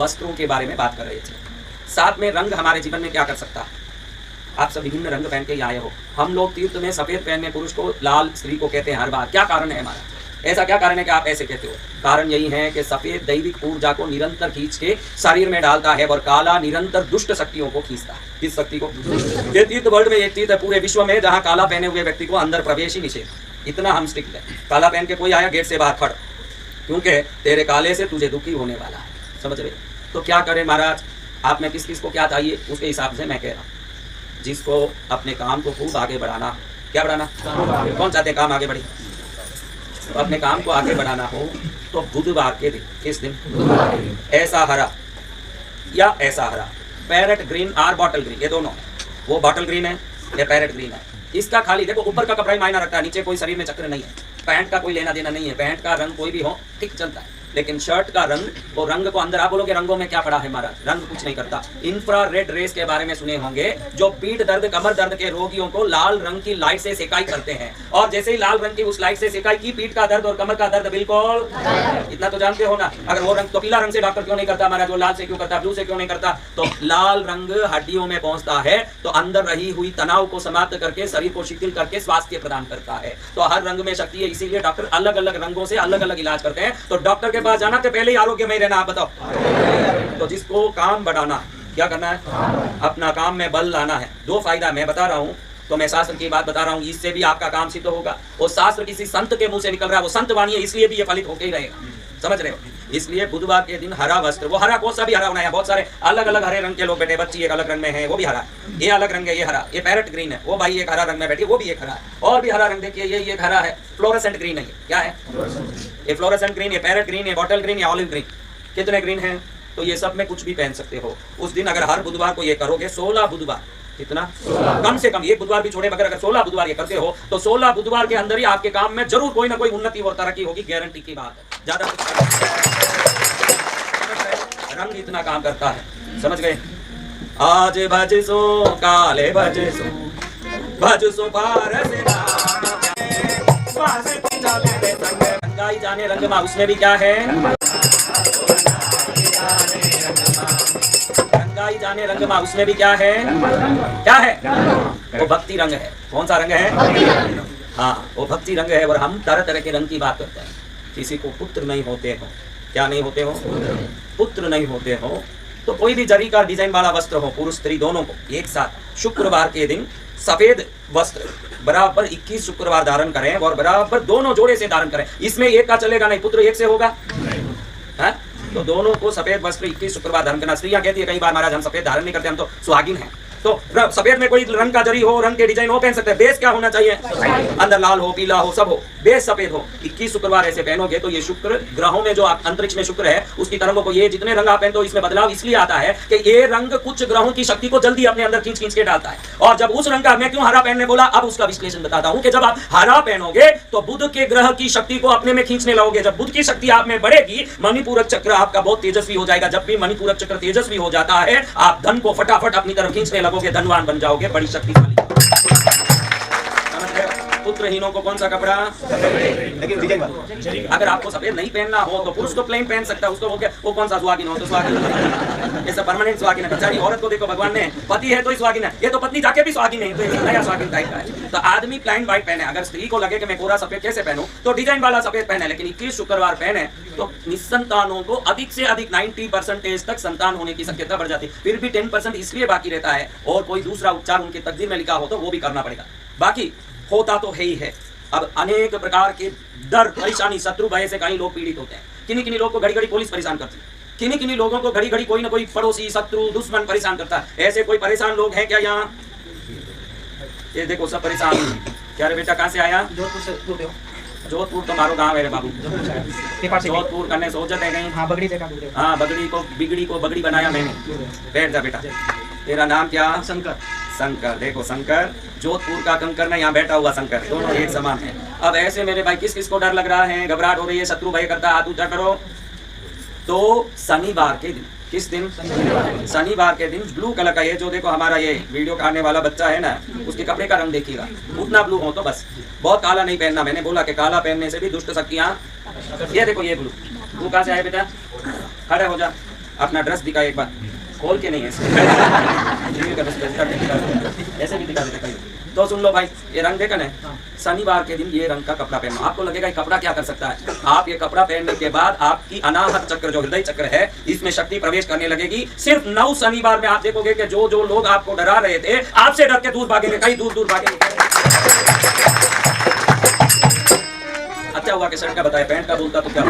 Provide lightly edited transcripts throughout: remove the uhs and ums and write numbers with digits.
वस्त्रों के बारे में बात कर रहे थे। साथ में रंग हमारे जीवन में क्या कर सकता है। आप सब विभिन्न रंग पहन के ही आए हो। हम लोग तीर्थ में सफेद पहनने पुरुष को, लाल स्त्री को कहते हैं हर बार। क्या कारण है हमारा? ऐसा क्या कारण है कि आप ऐसे कहते हो? कारण यही है कि सफेद दैविक ऊर्जा को निरंतर खींच के शरीर में डालता है और काला निरंतर दुष्ट शक्तियों को खींचता है। किस शक्ति को? ये तीर्थ वर्ल्ड में एक तीर्थ है पूरे विश्व में जहाँ काला पहने हुए व्यक्ति को अंदर प्रवेश ही निषेध। इतना हम स्ट्रिक्ट है। काला पहन के कोई आया गेट से बाहर खड़, क्योंकि तेरे काले से तुझे दुखी होने वाला है। समझ रहे? तो क्या करें महाराज? आप में किस किस को क्या चाहिए उसके हिसाब से मैं कह रहा हूँ। जिसको अपने काम को खूब आगे बढ़ाना, क्या बढ़ाना? कौन चाहते काम आगे बढ़े? तो अपने काम को आगे बढ़ाना हो तो बुधवार के दिन, किस दिन? ऐसा हरा या ऐसा हरा, पैरेट ग्रीन और बॉटल ग्रीन, ये दोनों। वो बॉटल ग्रीन है, ये पैरेट ग्रीन है। इसका खाली देखो ऊपर का कपड़ा ही मायना रखता है, नीचे कोई शरीर में चक्र नहीं है। पैंट का कोई लेना देना नहीं है। पैंट का रंग कोई भी हो ठीक चलता है, लेकिन शर्ट का रंग, वो रंग को अंदर आप बोलोगे रंगों में क्या पड़ा है महाराज? रंग कुछ नहीं करता। इंफ्रारेड रेस के बारे में सुने होंगे, जो पीठ दर्द कमर दर्द के रोगियों को लाल रंग की लाइट से सेकाई करते हैं, और जैसे ही लाल रंग की उस लाइट से सेकाई की, पीठ का दर्द और कमर का दर्द बिल्कुल, इतना तो जानते हो ना। अगर वो रंग तो पीला रंग से डॉक्टर क्यों नहीं करता महाराज? वो लाल से क्यों करता, ब्लू से क्यों नहीं करता? तो लाल रंग हड्डियों में पहुंचता है तो अंदर रही हुई तनाव को समाप्त करके शरीर को शिथिल करके स्वास्थ्य प्रदान करता है। तो हर रंग में शक्ति है, इसीलिए डॉक्टर अलग अलग रंगों से अलग अलग इलाज करते हैं। तो डॉक्टर के पास जाना तो पहले आरोग्य में रहना। आप बताओ। तो जिसको काम बढ़ाना, क्या करना है? अपना काम में बल लाना है। दो फायदा मैं बता रहा हूँ, तो मैं शास्त्र की बात बता रहा हूँ, इससे भी आपका काम सिद्ध होगा। और शास्त्र किसी संत के मुंह से निकल रहा है, वो संत वाणी है, इसलिए भी ये फलित होकर ही रहेगा। समझ रहे हो? इसलिए बुधवार के दिन हरा वस्त्र, वो हरा कौन सा भी हरा होना है। बहुत सारे अलग अलग हरे रंग के लोग बैठे, बच्ची एक अलग रंग में है, वो भी हरा। ये अलग रंग है, ये हरा। ये पैरेट ग्रीन है, वो भाई एक हरा रंग में बैठी, वो भी एक हरा है। और भी हरा रंग देखिए, ये एक हरा है, फ्लोरेसेंट ग्रीन है। क्या है? ये फ्लोरेसेंट ग्रीन, ये पैरेट ग्रीन, ये बॉटल ग्रीन, ये ऑलिव ग्रीन। कितने ग्रीन हैं? तो ये सब में कुछ भी पहन सकते हो। उस दिन अगर हर बुधवार को ये करोगे, 16 बुधवार, कितना? कम से कम एक बुधवार भी छोड़े, मगर अगर 16 बुधवार ये करते हो तो 16 बुधवार के अंदर ही आपके काम में जरूर कोई ना कोई उन्नति और तरक्की होगी, गारंटी की बात है। ज्यादा रंग इतना काम करता है। समझ गए? आज भजसो काले भजसो, भजसो पारस रंगाई जाने रंगमा, उसमें भी क्या है? रंगाई जाने रंगमा, उसमें भी क्या है? क्या है? वो भक्ति रंग है। कौन सा रंग है? हाँ, वो भक्ति रंग है। और हम तरह तरह के रंग की बात करते हैं। किसी को पुत्र नहीं होते हो, क्या नहीं होते हो? पुत्र नहीं होते हो, तो कोई भी जरी का डिजाइन वाला वस्त्र हो, पुरुष स्त्री दोनों को एक साथ शुक्रवार के दिन सफेद वस्त्र बराबर 21 शुक्रवार धारण करें और बराबर दोनों जोड़े से धारण करें। इसमें एक का चलेगा नहीं, पुत्र एक से होगा है? तो दोनों को सफेद वस्त्र 21 शुक्रवार धारण करना। स्त्रियां कहती है कई बार महाराज हम सफेद धारण नहीं करते, हम तो सुहागिन हैं। तो सफेद में कोई रंग का जरी हो, रंग के डिजाइन हो, पहन सकते हैं। बेस क्या होना चाहिए? अंदर लाल हो, पीला हो, सब हो, बेस सफेद हो। 21 शुक्रवार ऐसे पहनोगे तो ये शुक्र ग्रहों में जो अंतरिक्ष में शुक्र है, उसकी तरंगों को, ये जितने रंग आप पहनते हो, इसमें बदलाव इसलिए आता है कि ये रंग कुछ ग्रहों की शक्ति को जल्दी अपने अंदर खींच के डालता है। और जब उस रंग का, मैं क्यों हरा पहनने बोला, अब उसका विश्लेषण बताता हूं कि जब आप हरा पहनोगे तो बुध के ग्रह की शक्ति को अपने में खींचने लगोगे। जब बुध की शक्ति आप में बढ़ेगी, मणिपूरक चक्र आपका बहुत तेजस्वी हो जाएगा। जब भी मणिपूरक चक्र तेजस्वी हो जाता है, आप धन को फटाफट अपनी तरफ खींचने लगोगे, धनवान बन जाओगे, बड़ी शक्तिशाली। पुत्रहीनों को कौन सा कपड़ा? लेकिन अगर आपको सफेद नहीं पहनना हो तो पुरुष तो प्लेन पहन सकता है। उसको वो कौन सा सुहागिन हो? तो सुहागिन ये सब परमानेंट सुहागिन है। बेचारी औरत को देखो, भगवान ने पति है तो ही सुहागिन है, ये तो पत्नी जाके भी सुहागिन है, तो ये नया सुहागिन टाइप का है। तो आदमी प्लेन व्हाइट पहने। अगर स्त्री को लगे कि मैं कोरा सफेद कैसे पहनूं, तो डिजाइन वाला सफेद पहने। लेकिन 21 शुक्रवार पहने तो निसंतानों को अधिक से अधिक 90% तक संतान होने की शक्यता बढ़ जाती है। फिर भी 10% इसलिए बाकी रहता है, और कोई दूसरा उपचार उनके तकदीर में लिखा हो तो वो भी करना पड़ेगा। बाकी होता तो है ही है। अब अनेक प्रकार के डर, परेशानी, शत्रु भय से कई लोग पीड़ित होते हैं। किन्हीं किन्हीं लोग को घड़ी घड़ी पुलिस परेशान करती है, किन्हीं किन्हीं लोगों को घड़ी घड़ी कोई ना कोई पड़ोसी, शत्रु, दुश्मन परेशान करता है। ऐसे कोई परेशान लोग हैं क्या यहाँ? ये देखो सब परेशान। क्या रे बेटा, कहाँ से आया? जोधपुर से। जोधपुर तुम्हारो गाँव है रे बाबू। जोधपुर करने सोचते हैं कहीं? हाँ, बगड़ी जगह। हाँ, बगड़ी को बिगड़ी को बगड़ी बनाया मैंने। बैठ जा बेटा। तेरा नाम क्या? शंकर। शंकर। देखो शंकर, जोधपुर का कंकर ना यहाँ बैठा हुआ शंकर, दोनों एक समान है। अब ऐसे मेरे भाई किस किस को डर लग रहा है, घबराहट हो रही है, शत्रु भय करता है, हाथ ऊंचा करो। तो शनिवार के दिन, किस दिन? शनिवार के दिन ब्लू कलर का, ये जो देखो हमारा ये वीडियो का आने वाला बच्चा है ना, उसके कपड़े का रंग देखिएगा, उतना ब्लू हो तो बस। बहुत काला नहीं पहनना। मैंने बोला कि काला पहनने से भी दुष्ट शक्तियाँ। ये देखो ये ब्लू कहाँ से आए बेटा? खड़े हो जा। अपना ड्रेस दिखा एक बार, खोल के नहीं है ऐसे भी दिखा देते कहीं। तो सुन लो भाई, ये रंग देखा ना, शनिवार के दिन ये रंग का कपड़ा पहनना। आपको लगेगा ये कपड़ा क्या कर सकता है, आप ये कपड़ा पहनने के बाद आपकी अनाहत चक्र जो हृदय चक्र है इसमें शक्ति प्रवेश करने लगेगी। सिर्फ 9 शनिवार में आप देखोगे कि जो जो लोग आपको डरा रहे थे आपसे डर के दूर भागेंगे, कहीं दूर दूर भागेंगे। अच्छा हुआ कि शर्ट का बताया, पैंट का बोलता तो क्या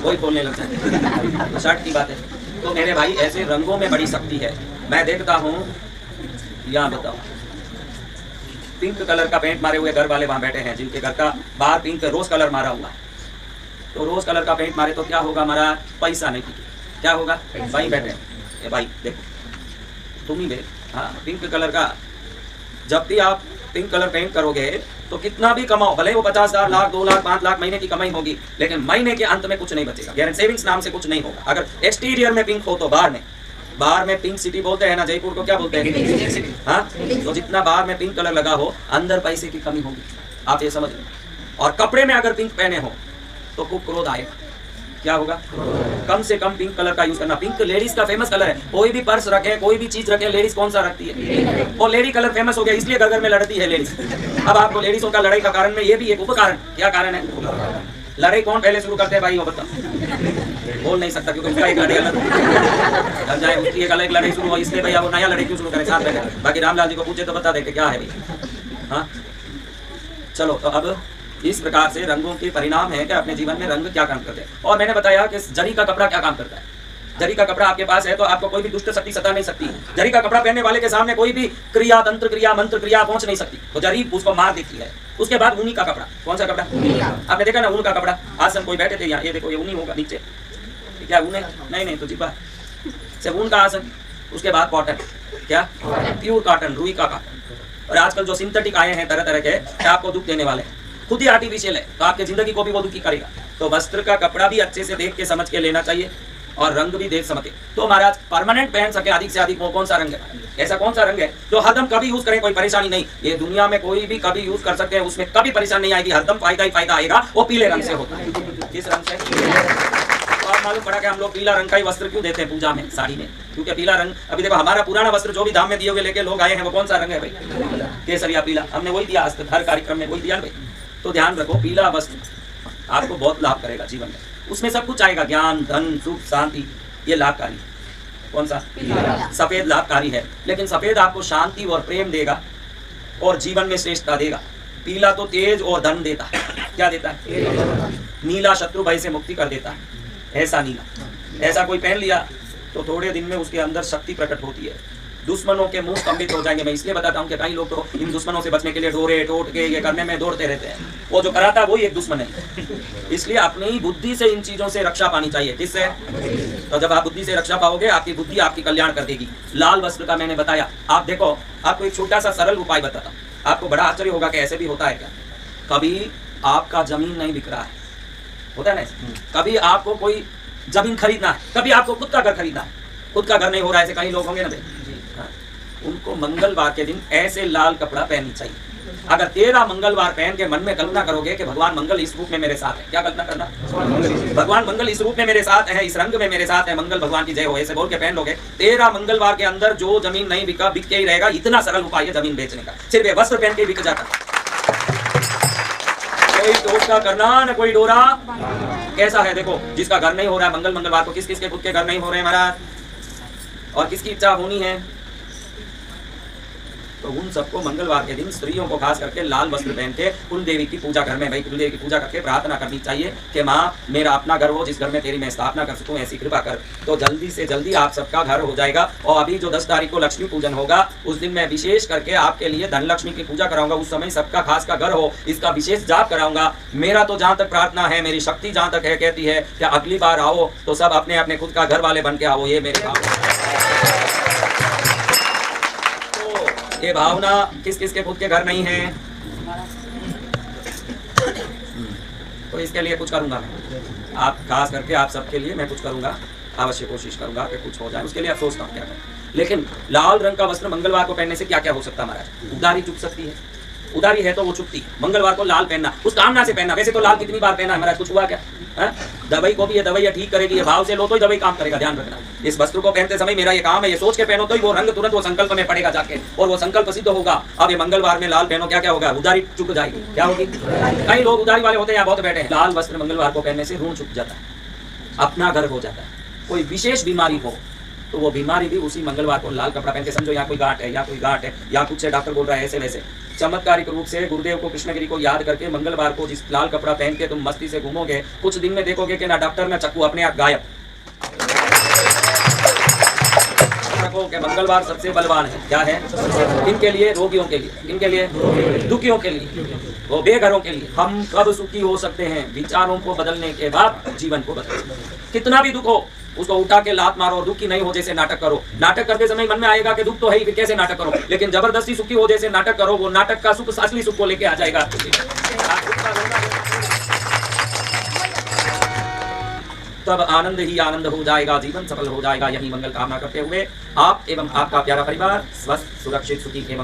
वही बोलने लगता है। शर्ट की बात है। तो मेरे भाई ऐसे रंगों में बड़ी शक्ति है। मैं देखता हूँ, यहाँ बताओ, पिंक कलर का पेंट मारे हुए घर वाले वहां बैठे हैं जिनके घर का बाहर पिंक रोज कलर मारा हुआ है। तो रोज कलर का पेंट मारे तो क्या होगा, हमारा पैसा नहीं, क्या होगा भाई बैठे ये भाई देखो तुम ही देख, हाँ पिंक कलर का। जब भी आप पिंक कलर पेंट करोगे तो कितना भी कमाओ, भले वो 50,000, लाख, 2 लाख, 5 लाख महीने की कमाई होगी, लेकिन महीने के अंत में कुछ नहीं बचेगा। गारंटी सेविंग्स नाम से कुछ नहीं होगा। अगर एक्सटीरियर में पिंक हो तो बाहर में पिंक सिटी बोलते हैं ना, जयपुर को क्या बोलते हैं, हाँ। तो जितना बाहर में पिंक कलर लगा हो अंदर पैसे की कमी होगी, आप ये समझ लें। और कपड़े में अगर पिंक पहने हो तो खूब क्रोध आएगा। क्या होगा, कम से कम पिंक कलर का यूज करना। पिंक लेडीज का फेमस कलर है। कोई भी पर्स रखे, कोई भी चीज रखे, लेडीज कौन सा रखती है, और लेडी कलर फेमस हो गया इसलिए घर घर में लड़ती है लेडीज। अब आपको लेडीजों का लड़ाई का कारण में ये भी एक उपकारण, क्या कारण है, लड़ाई कौन पहले शुरू करते हैं भाई वो बताओ। बोल नहीं सकता क्योंकि उसका एक लड़ाई अलग जाए, उसकी एक अलग लड़ाई शुरू हो, इसलिए भैया वो नया लड़ाई क्यों शुरू करें साथ में। बाकी रामलाल जी को पूछे तो बता दे क्या है भाई, हाँ। चलो तो अब इस प्रकार से रंगों के परिणाम है कि अपने जीवन में रंग क्या काम करते हैं। और मैंने बताया कि जरी का कपड़ा क्या काम करता है। जरी का कपड़ा आपके पास है तो आपको कोई भी दुष्ट शक्ति सता नहीं सकती। जरी का कपड़ा पहनने वाले के सामने कोई भी क्रिया, तंत्र क्रिया, मंत्र क्रिया पहुंच नहीं सकती, तो जरी उसको मार देती है। उसके बाद ऊनी का कपड़ा, कौन सा कपड़ा, आपने देखा ना ऊन का कपड़ा। आसन कोई बैठे थे यहाँ, ये देखो ये ऊनी होगा नीचे, क्या ऊन है, नहीं तो जीपा से ऊन का आसन। उसके बाद कॉटन, क्या प्योर कॉटन, रुई का कॉटन। और आजकल जो सिंथेटिक आए हैं तरह तरह के, आपको दुख देने वाले, खुद ही आर्टिफिशियल है, तो आपकी जिंदगी को भी वो दुखी करेगा। तो वस्त्र का कपड़ा भी अच्छे से देख के समझ के लेना चाहिए और रंग भी देख समझ के। तो महाराज परमानेंट पहन सके अधिक से अधिक वो कौन सा रंग है, ऐसा कौन सा रंग है जो हरदम कभी यूज करें कोई परेशानी नहीं। ये दुनिया में कोई भी कभी यूज कर सकते हैं, उसमें कभी परेशानी नहीं आएगी, हरदम फायदा ही फायदा आएगा। वो पीले रंग से होता है। किस रंग से, तो आप मालूम पड़ा कि हम लोग पीला रंग का ही वस्त्र क्यों देते हैं पूजा में, साड़ी में, क्योंकि पीला रंग। अभी देखो हमारा पुराना वस्त्र जो भी दाम में दिए हुए लेके लोग आए हैं वो कौन सा रंग है भाई, केसरिया पीला। हमने वही दिया आज तक हर कार्यक्रम में, वही दिया भाई। तो ध्यान रखो, पीला वस्त्र आपको बहुत लाभ करेगा जीवन में। उसमें सब कुछ आएगा, ज्ञान, धन, सुख, शांति, ये लाभकारी। कौन सा, सफेद लाभकारी है, लेकिन सफेद आपको शांति और प्रेम देगा और जीवन में श्रेष्ठता देगा। पीला तो तेज और धन देता है, क्या देता है, नीला शत्रु भय से मुक्ति कर देता है। ऐसा नीला, ऐसा कोई पहन लिया तो थोड़े दिन में उसके अंदर शक्ति प्रकट होती है, दुश्मनों के मुंह कंबित हो जाएंगे। मैं इसलिए बताता हूँ कि कई लोग तो इन दुश्मनों से बचने के लिए डोरे टोट के ये करने में दौड़ते रहते हैं, वो जो कराता है वही एक दुश्मन है। इसलिए अपनी ही बुद्धि से इन चीजों से रक्षा पानी चाहिए। किससे, तो जब आप बुद्धि से रक्षा पाओगे आपकी बुद्धि आपकी कल्याण कर देगी। लाल वस्त्र का मैंने बताया, आप देखो आपको एक छोटा सा सरल उपाय बताता हूँ, आपको बड़ा आश्चर्य होगा कि ऐसे भी होता है क्या। कभी आपका जमीन नहीं बिक रहा है, होता है ना, कभी आपको कोई जमीन खरीदना है, कभी आपको खुद का घर खरीदना है, खुद का घर नहीं हो रहा है, ऐसे कई लोग होंगे ना भाई, उनको मंगलवार के दिन ऐसे लाल कपड़ा पहननी चाहिए। अगर 13 मंगलवार पहन के मन में कल्पना करोगे कि भगवान मंगल इस रूप में मेरे साथ है, क्या कल्पना करना, भगवान मंगल इस रूप में मेरे साथ है, इस रंग में मेरे साथ है, मंगल भगवान की जय हो, ऐसे बोल के पहन लोगे। 13 मंगलवार के अंदर जो जमीन नहीं बिका बिक के ही रहेगा। इतना सरल उपाय है जमीन बेचने का, सिर्फ ये वस्त्र पहन के बिक जाता। कोई टोट का करना न कोई डोरा। कैसा है देखो, जिसका घर नहीं हो रहा है मंगलवार को, किस किस के खुद के घर नहीं हो रहे हैं महाराज, और किसकी इच्छा होनी है, तो उन सबको मंगलवार के दिन स्त्रियों को खास करके लाल वस्त्र पहन के कुल देवी की पूजा घर में भाई कुल देवी की पूजा करके प्रार्थना करनी चाहिए कि माँ मेरा अपना घर हो जिस घर में तेरी मैं स्थापना कर सकूं, ऐसी कृपा कर। तो जल्दी से जल्दी आप सबका घर हो जाएगा। और अभी जो 10 तारीख को लक्ष्मी पूजन होगा उस दिन मैं विशेष करके आपके लिए धन लक्ष्मी की पूजा कराऊंगा। उस समय सबका खास का घर हो, इसका विशेष जाप कराऊंगा। मेरा तो जहाँ तक प्रार्थना है, मेरी शक्ति जहाँ तक है कहती है कि अगली बार आओ तो सब अपने अपने खुद का घर वाले बन के आओ, ये मेरे भाव। ये भावना किस किस के खुद के घर नहीं है, तो इसके लिए कुछ करूंगा मैं, आप खास करके आप सबके लिए मैं कुछ करूंगा, अवश्य कोशिश करूंगा कि कुछ हो जाए। उसके लिए आप सोचता हूँ क्या करें। लेकिन लाल रंग का वस्त्र मंगलवार को पहनने से क्या क्या हो सकता है महाराज, उधारी चुक सकती है, उदारी है तो वो चुपती है। मंगलवार को लाल पहनना, उस कामना से पहनना। वैसे तो लाल कितनी बार पहना है महाराज, कुछ हुआ क्या? दवाई को भी ये दवाई ठीक करेगी, ये भाव से लो तो ही दवाई काम करेगा, ध्यान रखना। इस वस्त्र को पहनते समय मेरा ये काम है, ये सोच के पहनो तो ही वो रंग तुरंत वो संकल्प में पड़ेगा जाके, और वो संकल्प सिद्ध होगा। अब ये मंगलवार में लाल पहनो, क्या क्या होगा? उदारी चुक जाएगी। क्या होगी? कई लोग उदारी वाले होते हैं, यहाँ बहुत बैठे हैं। लाल वस्त्र मंगलवार को पहनने से ऋण चुक जाता है, अपना घर हो जाता है। कोई विशेष बीमारी हो तो वो बीमारी भी उसी मंगलवार को लाल कपड़ा पहन के, समझो यहाँ कोई गांठ है या कोई गांठ है या कुछ है, डॉक्टर बोल रहा है ऐसे वैसे, चमत्कारिक रूप से गुरुदेव को, कृष्णगिरी को याद करके मंगलवार को जिस लाल कपड़ा पहन के तुम मस्ती से घूमोगे, कुछ दिन में देखोगे कि ना डॉक्टर ना चक्कू, अपने आप गायब। कि मंगलवार सबसे बलवान है। क्या है? इनके लिए, रोगियों के लिए, इनके लिए, दुखियों के लिए, वो बेघरों के लिए। हम कब सुखी हो सकते हैं? विचारों को बदलने के बाद जीवन को बदलना। कितना भी दुख हो उसको उठा के लात मारो, दुखी नहीं हो जैसे नाटक करो। नाटक करते समय मन में आएगा कि दुख तो है ही, फिर कैसे नाटक करो, लेकिन जबरदस्ती सुखी हो जैसे नाटक करो, वो नाटक का सुख असली सुख को लेके आ जाएगा। तब आनंद ही आनंद हो जाएगा, जीवन सफल हो जाएगा। यही मंगल कामना करते हुए आप एवं आपका प्यारा परिवार स्वस्थ, सुरक्षित, सुखी एवं